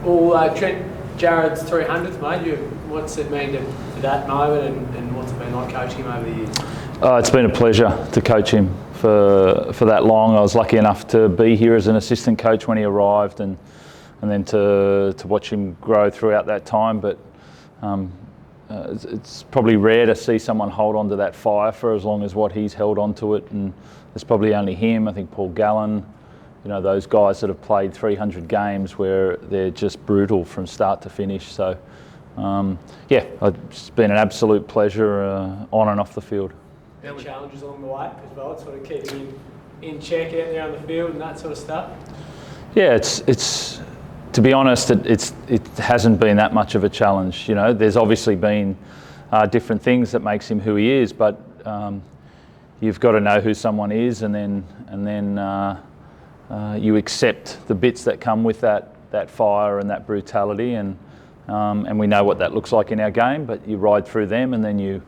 Well, Trent, Jared's 300th, mate. What's it mean to that moment, and what's it been like coaching him over the years? It's been a pleasure to coach him for that long. I was lucky enough to be here as an assistant coach when he arrived, and then to watch him grow throughout that time. But it's probably rare to see someone hold on to that fire for as long as what he's held on to it, and it's probably only him. I think Paul Gallen, those guys that have played 300 games where they're just brutal from start to finish. So it's been an absolute pleasure on and off the field. Any challenges along the way as well, sort of keeping him in check out there on the field and that sort of stuff? Yeah, it's to be honest, it hasn't been that much of a challenge. There's obviously been different things that makes him who he is, but you've got to know who someone is, and then you accept the bits that come with that fire and that brutality, and we know what that looks like in our game. But you ride through them, and then you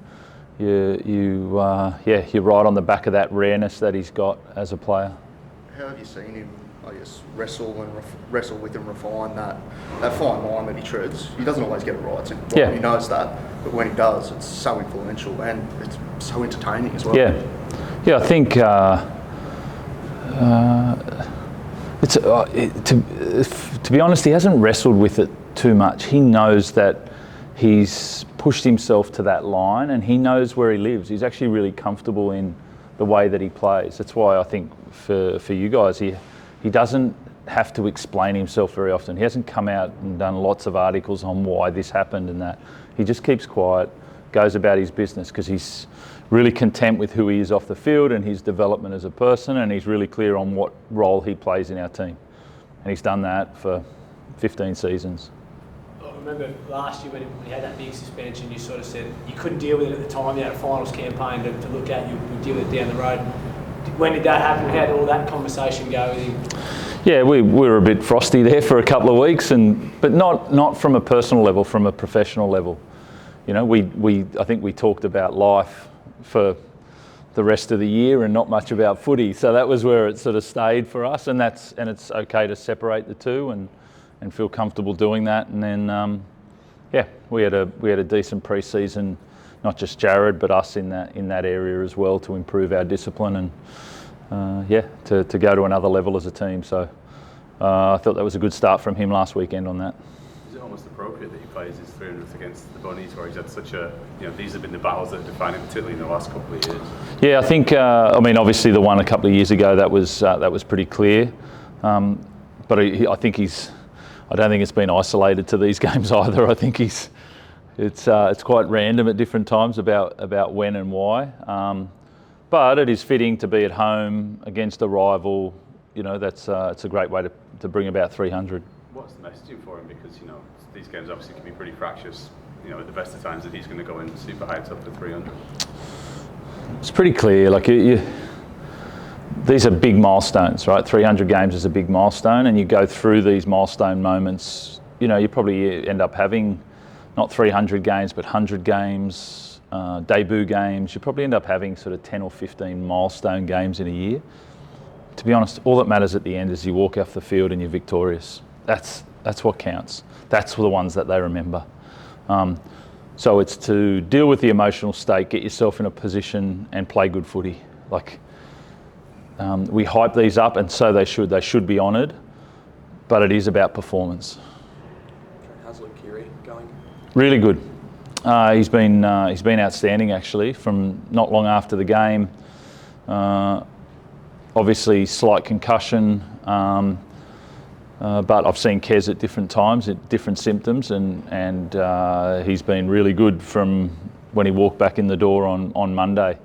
ride on the back of that rareness that he's got as a player. How have you seen him, I guess, wrestle with and refine that fine line that he treads? He doesn't always get it right. He knows that, but when he does, it's so influential and it's so entertaining as well. Yeah, I think to be honest, he hasn't wrestled with it too much. He knows that he's pushed himself to that line, and he knows where he lives. He's actually really comfortable in the way that he plays. That's why I think for you guys, he doesn't have to explain himself very often. He hasn't come out and done lots of articles on why this happened and that. He just keeps quiet, goes about his business, because he's really content with who he is off the field and his development as a person, and he's really clear on what role he plays in our team. And he's done that for 15 seasons. I remember last year when he had that big suspension, you sort of said you couldn't deal with it at the time. You had a finals campaign to look at, you would deal with it down the road. When did that happen? How did all that conversation go with him? Yeah, we were a bit frosty there for a couple of weeks, but not from a personal level, from a professional level. I think we talked about life for the rest of the year and not much about footy. So that was where it sort of stayed for us, and it's okay to separate the two and feel comfortable doing that. And then we had a decent pre-season, not just Jared but us in that area as well, to improve our discipline and to go to another level as a team. So I thought that was a good start from him last weekend on that. Is it almost appropriate that he plays his 300th against the Bunnies, where he's had such a, these have been the battles that define him, particularly in the last couple of years? Yeah, I think, obviously the one a couple of years ago, that was pretty clear. But I don't think it's been isolated to these games either. I think it's quite random at different times about when and why. But it is fitting to be at home against a rival. It's a great way to bring about 300. What's the messaging for him? Because these games obviously can be pretty fractious. At the best of times, that he's going to go in super hyped up for 300. It's pretty clear. These are big milestones, right? 300 games is a big milestone, and you go through these milestone moments. You probably end up having not 300 games, but 100 games, debut games. You probably end up having sort of 10 or 15 milestone games in a year. To be honest, all that matters at the end is you walk off the field and you're victorious. That's what counts. That's the ones that they remember. So it's to deal with the emotional state, get yourself in a position and play good footy. We hype these up, and so they should. They should be honoured, but it is about performance. How's Luke Keary going? Really good. He's been outstanding actually. From not long after the game, obviously slight concussion, but I've seen Kez at different times, at different symptoms, and he's been really good from when he walked back in the door on Monday.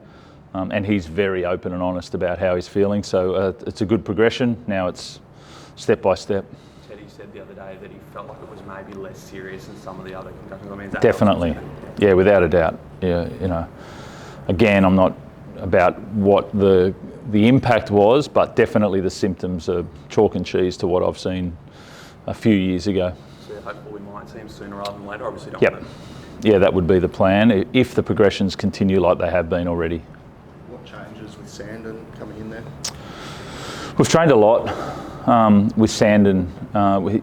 And he's very open and honest about how he's feeling. So it's a good progression. Now it's step by step. Teddy said the other day that he felt like it was maybe less serious than some of the other concussions. Is that definitely. Yeah, without a doubt. Yeah, again, I'm not about what the impact was, but definitely the symptoms are chalk and cheese to what I've seen a few years ago. So hopefully we might see him sooner rather than later. Obviously, don't yep. want to... Yeah, that would be the plan if the progressions continue like they have been already. What changes with Sandon coming in there? We've trained a lot. with Sandon,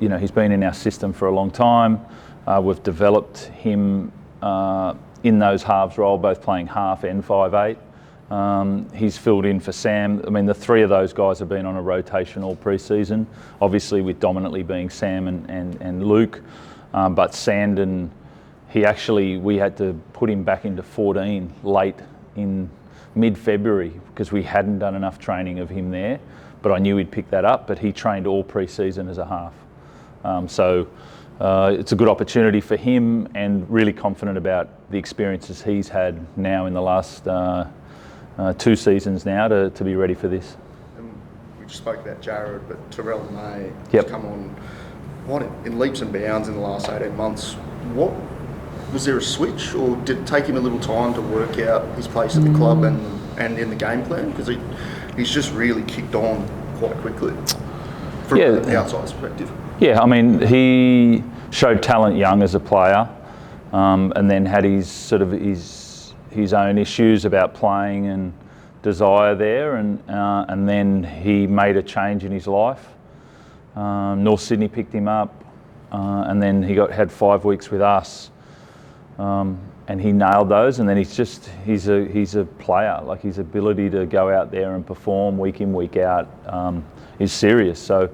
you know, he's been in our system for a long time. We've developed him in those halves role, both playing half and 5'8". He's filled in for Sam. I mean, the three of those guys have been on a rotation all pre-season, obviously with dominantly being Sam and Luke. But Sandon, we had to put him back into 14 late in mid-February because we hadn't done enough training of him there. But I knew he'd pick that up, but he trained all pre-season as a half. So it's a good opportunity for him, and really confident about the experiences he's had now in the last 2 seasons now to be ready for this. We just spoke about Jared, but Terrell May Yep. has come on in leaps and bounds in the last 18 months. Was there a switch, or did it take him a little time to work out his place at the club and in the game plan? Because he's just really kicked on quite quickly from the outside perspective. Yeah, I mean, he showed talent young as a player, and then had his own issues about playing and desire there, and then he made a change in his life. North Sydney picked him up, and then he had 5 weeks with us, and he nailed those. And then he's a player. Like, his ability to go out there and perform week in, week out is serious. So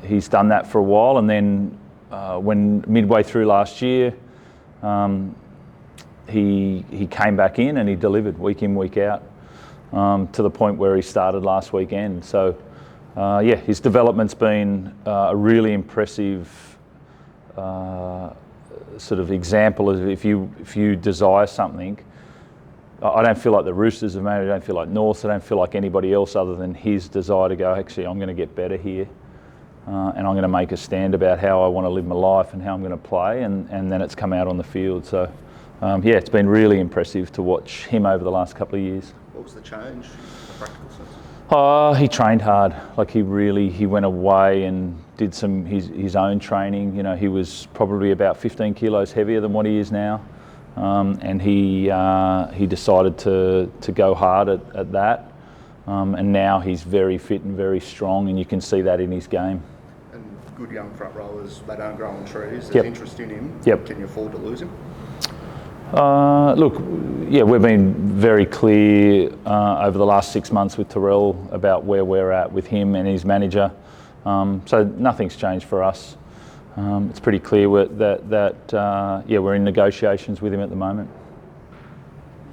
he's done that for a while, and then when midway through last year, he came back in and he delivered week in, week out, to the point where he started last weekend. So his development's been a really impressive sort of example of if you desire something. I don't feel like the Roosters have made it, I don't feel like North, I don't feel like anybody else other than his desire to go, actually, I'm going to get better here, and I'm going to make a stand about how I want to live my life and how I'm going to play, and then it's come out on the field. So it's been really impressive to watch him over the last couple of years. What was the change in a practical sense? He trained hard. Like, he went away and did his own training. You know, he was probably about 15 kilos heavier than what he is now, and he decided to go hard at that. And now he's very fit and very strong, and you can see that in his game. And good young front rowers, they don't grow on trees. There's Yep. interest in him. Yep. Can you afford to lose him? We've been very clear over the last 6 months with Terrell about where we're at with him and his manager. So nothing's changed for us. It's pretty clear that we're in negotiations with him at the moment.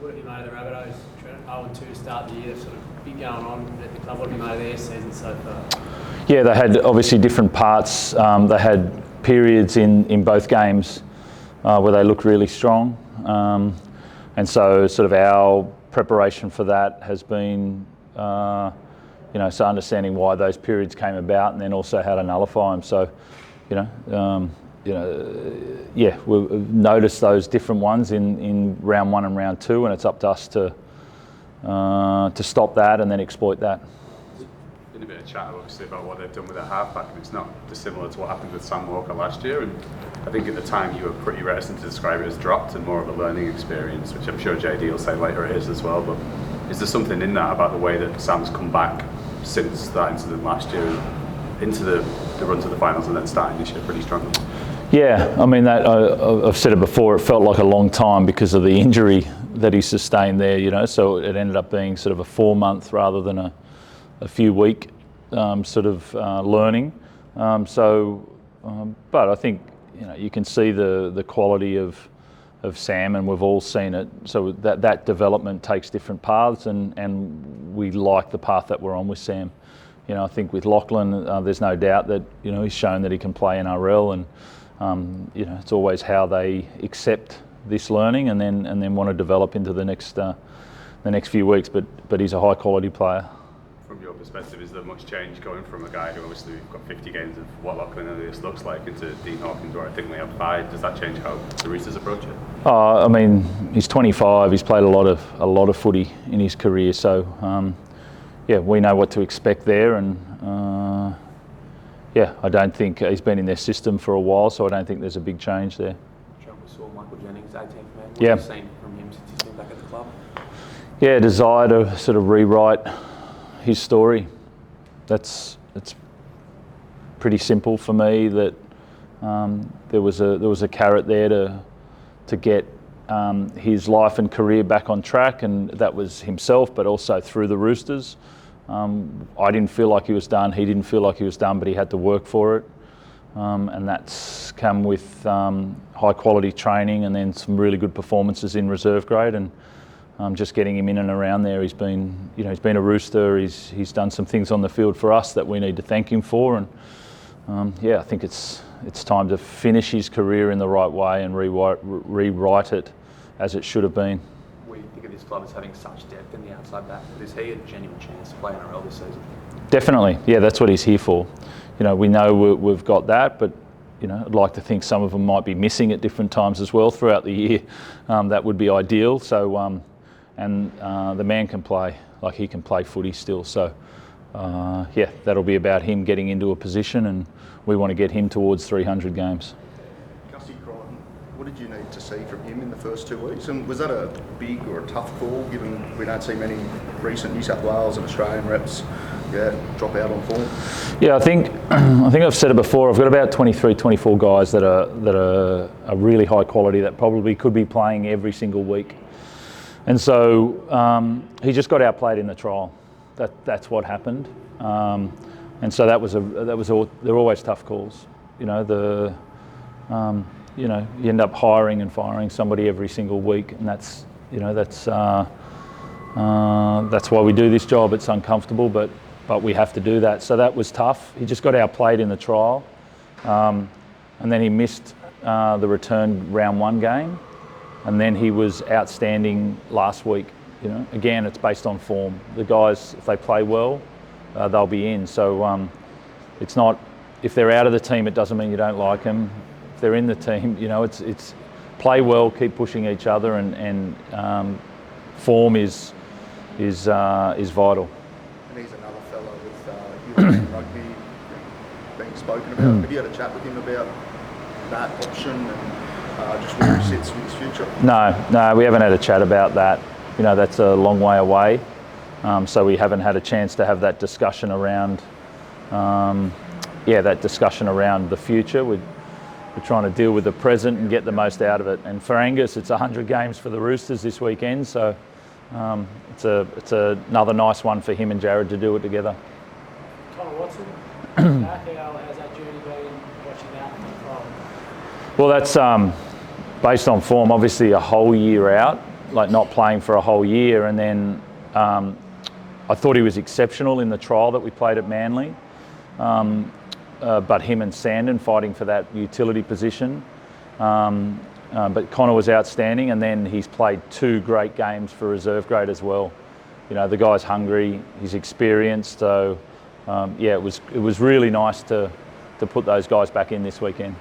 What have you made of the Rabbitohs, Trent? 0-2 start the year, sort of big going on at the club. What have you made of their season so far? Yeah, they had obviously different parts. They had periods in both games where they looked really strong. And so sort of our preparation for that has been, so understanding why those periods came about, and then also how to nullify them. So, we've noticed those different ones in round 1 and round 2, and it's up to us to stop that and then exploit that. Been a bit of chat obviously about what they've done with their halfback, and it's not dissimilar to what happened with Sam Walker last year. And I think at the time you were pretty reticent to describe it as dropped and more of a learning experience, which I'm sure JD will say later it is as well. But is there something in that about the way that Sam's come back since that incident last year and into the run to the finals and then starting this year pretty strongly? Yeah, I mean, that I've said it before, it felt like a long time because of the injury that he sustained there, so it ended up being sort of a 4-month rather than a few week learning. But I think, you can see the quality of Sam, and we've all seen it. So that development takes different paths, and we like the path that we're on with Sam. I think with Lachlan, there's no doubt that, he's shown that he can play NRL, and it's always how they accept this learning and then want to develop into the next few weeks. But he's a high quality player. From your perspective, is there much change going from a guy who obviously we've got 50 games of what Lachlan Ilias looks like into Dean Hawkins, where I think we have 5? Does that change how the Roosters approach it? I mean, he's 25. He's played a lot of footy in his career, so we know what to expect there, and I don't think he's been in their system for a while, so I don't think there's a big change there. Trent, we saw Michael Jennings, 18th man. What Yeah. have you seen from him since he's been back at the club? Desire to sort of rewrite his story. That's pretty simple for me that there was a carrot there to get his life and career back on track, and that was himself, but also through the Roosters. I didn't feel like he was done. He didn't feel like he was done, but he had to work for it. And that's come with high quality training and then some really good performances in reserve grade, and just getting him in and around there. He's been a Rooster. He's done some things on the field for us that we need to thank him for, and I think it's time to finish his career in the right way and rewrite it as it should have been. We think of this club as having such depth in the outside back, but is he a genuine chance to play NRL this season? Definitely, yeah, that's what he's here for. We know we've got that, but I'd like to think some of them might be missing at different times as well throughout the year. That would be ideal. So, the man can play, like he can play footy still. So, that'll be about him getting into a position, and we want to get him towards 300 games. Gussie Crichton, what did you need to see from him in the first 2 weeks? And was that a big or a tough call, given we don't see many recent New South Wales and Australian reps drop out on form? Yeah, I think I've said it before. I've got about 23, 24 guys that are really high quality that probably could be playing every single week, and so he just got outplayed in the trial. That's what happened, and so they're always tough calls. You end up hiring and firing somebody every single week, and that's why we do this job. It's uncomfortable, but we have to do that. So that was tough. He just got outplayed in the trial, and then he missed the return round 1 game, and then he was outstanding last week. Again, it's based on form. The guys, if they play well, they'll be in. So it's not, if they're out of the team, it doesn't mean you don't like them. If they're in the team, it's play well, keep pushing each other, and form is vital. And he's another fellow with European rugby being spoken about. Have you had a chat with him about that option and just where he sits with his future? No, we haven't had a chat about that. That's a long way away, so we haven't had a chance to have that discussion around, the future. We're trying to deal with the present and get the most out of it. And for Angus, it's 100 games for the Roosters this weekend, so it's another nice one for him and Jared to do it together. Connor Watson, back, how's that journey been watching that from? Well, that's based on form. Obviously, a whole year out, like not playing for a whole year, and then I thought he was exceptional in the trial that we played at Manly. But him and Sandon fighting for that utility position. But Connor was outstanding, and then he's played 2 great games for reserve grade as well. The guy's hungry, he's experienced, so it was really nice to put those guys back in this weekend.